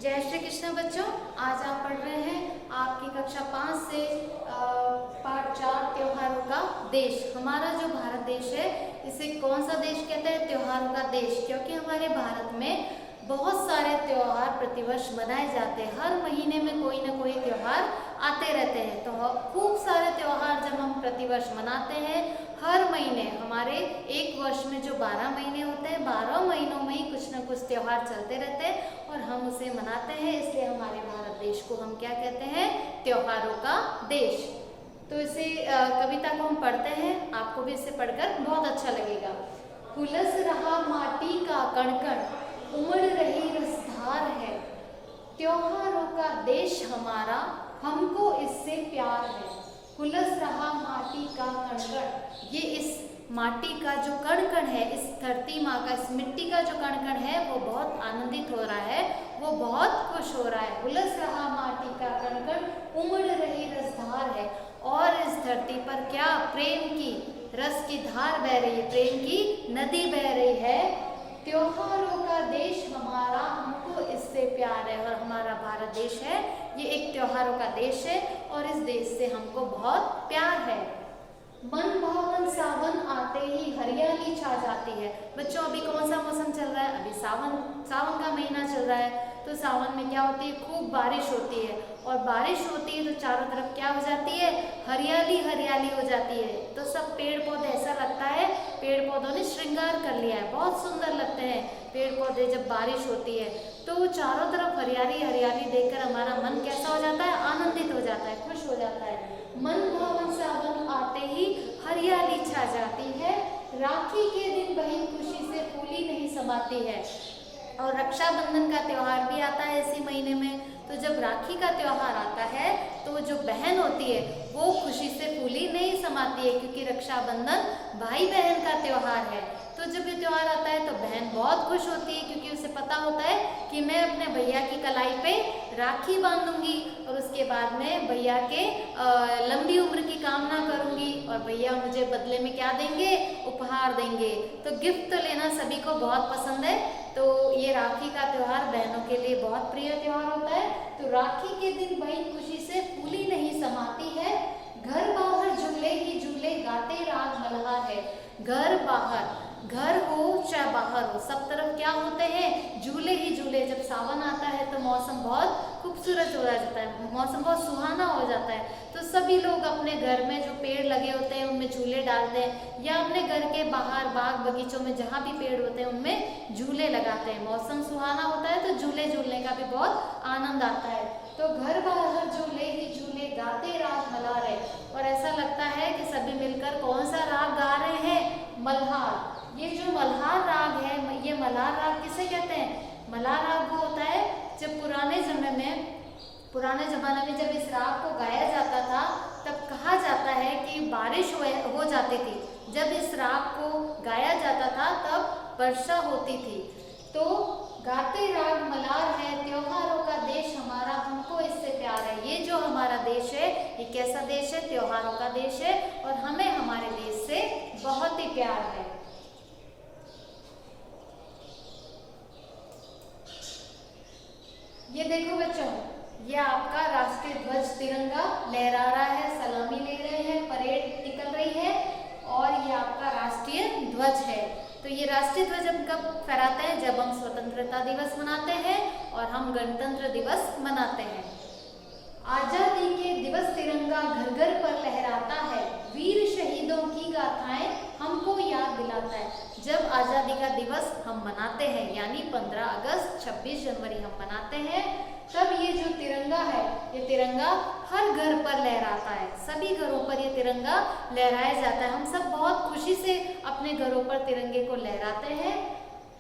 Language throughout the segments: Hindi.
जय श्री कृष्ण बच्चों, आज आप पढ़ रहे हैं आपकी कक्षा 5 से पाठ 4 त्योहारों का देश। हमारा जो भारत देश है इसे कौन सा देश कहते हैं? त्योहारों का देश, क्योंकि हमारे भारत में बहुत सारे त्योहार प्रतिवर्ष मनाए जाते हैं। हर महीने में कोई ना कोई त्योहार आते रहते हैं। तो खूब सारे त्योहार जब हम प्रतिवर्ष मनाते हैं, हर महीने हमारे एक वर्ष में जो 12 महीने होते हैं, 12 महीनों में ही कुछ ना कुछ त्योहार चलते रहते हैं और हम उसे मनाते हैं। इसलिए हमारे भारत देश को हम क्या कहते हैं? त्योहारों का देश। तो इसे कविता को हम पढ़ते हैं, आपको भी इसे पढ़कर बहुत अच्छा लगेगा। हुलस रहा माटी का कण कण, उमड़ रही रसधार है, त्योहारों का देश हमारा, हमको इससे प्यार है। हुलस रहा माटी का कण कण, ये इस माटी का जो कण कण है, इस धरती माँ का, इस मिट्टी का जो कण कण है वो बहुत आनंदित हो रहा है, वो बहुत खुश हो रहा है। हुलस रहा माटी का कण कण, उमड़ रही रसधार है, और इस धरती पर क्या प्रेम की रस की धार बह रही है, प्रेम की नदी बह रही है। त्योहारों का देश हमारा, हमको इससे प्यार है। और हमारा भारत देश है ये एक त्योहारों का देश है और इस देश से हमको बहुत प्यार है। मन भावन सावन आते ही हरियाली छा जाती है। बच्चों अभी कौन सा मौसम चल रहा है? अभी सावन का महीना चल रहा है। तो सावन में क्या होती है? खूब बारिश होती है, और बारिश होती है तो चारों तरफ क्या हो जाती है? हरियाली हरियाली हो जाती है। तो सब पेड़ पौधे, ऐसा लगता है पेड़ पौधों ने श्रृंगार कर लिया है, बहुत सुंदर लगते हैं पेड़ पौधे जब बारिश होती है। तो चारों तरफ हरियाली हरियाली देखकर हमारा मन कैसा हो जाता है? आनंदित हो जाता है, खुश हो जाता है। मन भावन सावन आते ही हरियाली छा जाती है, राखी के दिन बहन खुशी से फूली नहीं समाती है। और रक्षाबंधन का त्योहार भी आता है इसी महीने में। तो जब राखी का त्योहार आता है तो जो बहन होती है वो खुशी से फूली नहीं समाती है, क्योंकि रक्षाबंधन भाई बहन का त्योहार है। तो जब ये त्योहार आता है तो बहन बहुत खुश होती है, क्योंकि उसे पता होता है कि मैं अपने भैया की कलाई पे राखी बांधूंगी और उसके बाद में भैया के लंबी उम्र की कामना करूंगी, और भैया मुझे बदले में क्या देंगे? उपहार देंगे। तो गिफ्ट तो लेना सभी को बहुत पसंद है। तो ये राखी का त्योहार बहनों के लिए बहुत प्रिय त्योहार होता है। तो राखी के दिन बहन खुशी से फूली नहीं समाती है, घर बाहर झूले ही झूले गाते राग मल्हार है। घर बाहर, घर हो चाहे बाहर हो, सब तरफ क्या होते हैं? झूले ही झूले। जब सावन आता है तो मौसम बहुत खूबसूरत हो जाता है, मौसम बहुत सुहाना हो जाता है। तो सभी लोग अपने घर में जो पेड़ लगे होते हैं उनमें झूले डालते हैं, या अपने घर के बाहर बाग बगीचों में जहाँ भी पेड़ होते हैं उनमें झूले लगाते हैं। मौसम सुहाना होता है तो झूले झूलने का भी बहुत आनंद आता है। तो घर बाहर झूले ही झूले गाते राग मल्हार है, और ऐसा लगता है कि सभी मिलकर कौन सा राग गा रहे हैं? मल्हार। ये जो मल्हार राग है, ये मल्हार राग किसे कहते हैं? मल्हार राग वो होता है जब पुराने ज़माने में जब इस राग को गाया जाता था तब कहा जाता है कि बारिश हो जाती थी। जब इस राग को गाया जाता था तब वर्षा होती थी। तो गाते राग मल्हार है, त्योहारों का देश हमारा, हमको इससे प्यार है। ये जो हमारा देश है ये कैसा देश है? त्योहारों का देश है, और हमें हमारे देश से बहुत ही प्यार है। ये देखो बच्चों, ये आपका राष्ट्रीय ध्वज तिरंगा लहरा रहा है, सलामी ले रहे हैं, परेड निकल रही है, और ये आपका राष्ट्रीय ध्वज है। तो ये राष्ट्रीय ध्वज हम कब फहराते हैं? जब हम स्वतंत्रता दिवस मनाते हैं और हम गणतंत्र दिवस मनाते हैं। आजादी के दिवस तिरंगा घर घर पर लहराता है, वीर शहीदों की गाथाएं हमको याद दिलाता है। जब आज़ादी का दिवस हम मनाते हैं, यानी 15 अगस्त 26 जनवरी हम मनाते हैं, तब ये जो तिरंगा है ये तिरंगा हर घर पर लहराता है। सभी घरों पर ये तिरंगा लहराया जाता है। हम सब बहुत खुशी से अपने घरों पर तिरंगे को लहराते हैं।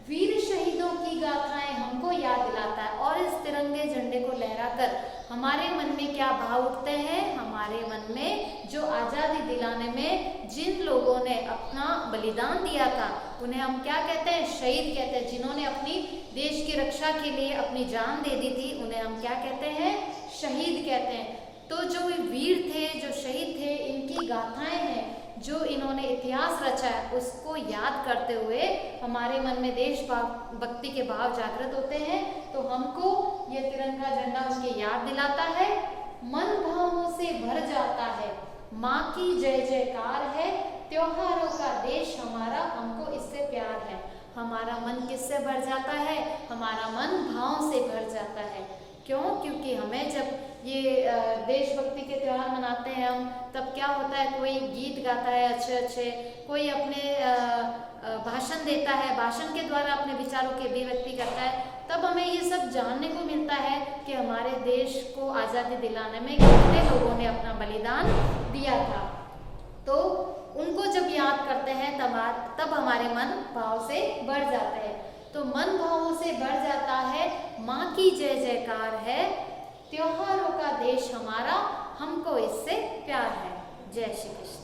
वीर शहीदों की गाथाएं हमको याद दिलाता है, और इस तिरंगे झंडे को लहराकर हमारे मन में क्या भाव उठते हैं? हमारे मन में जो आज़ादी दिलाने में जिन लोगों ने अपना बलिदान दिया था उन्हें हम क्या कहते हैं? शहीद कहते हैं। जिन्होंने अपनी देश की रक्षा के लिए अपनी जान दे दी थी उन्हें हम क्या कहते हैं? शहीद कहते हैं। तो जो वीर थे, जो शहीद थे, इनकी गाथाएं हैं जो इन्होंने इतिहास रचा है उसको याद करते हुए हमारे मन में देश भक्ति के भाव जागृत होते हैं। तो हमको ये तिरंगा झंडा उनकी याद दिलाता है, मन भावों से भर जाता है, माँ की जय जयकार है, त्योहारों का देश हमारा, हमको इससे प्यार है। हमारा मन किससे भर जाता है? हमारा मन भाव से भर जाता है। क्यों? क्योंकि हमें जब ये देशभक्ति के त्यौहार मनाते हैं हम, तब क्या होता है, कोई गीत गाता है अच्छे अच्छे, कोई अपने भाषण देता है, भाषण के द्वारा अपने विचारों की अभिव्यक्ति करता है, तब हमें ये सब जानने को मिलता है कि हमारे देश को आज़ादी दिलाने में कितने लोगों ने अपना बलिदान दिया था। तो उनको जब याद करते हैं तब हमारे मन भाव से भर जाते हैं। तो मन भावों से भर जाता है, माँ की जय जयकार है, त्योहारों का देश हमारा, हमको इससे प्यार है। जय श्री कृष्ण।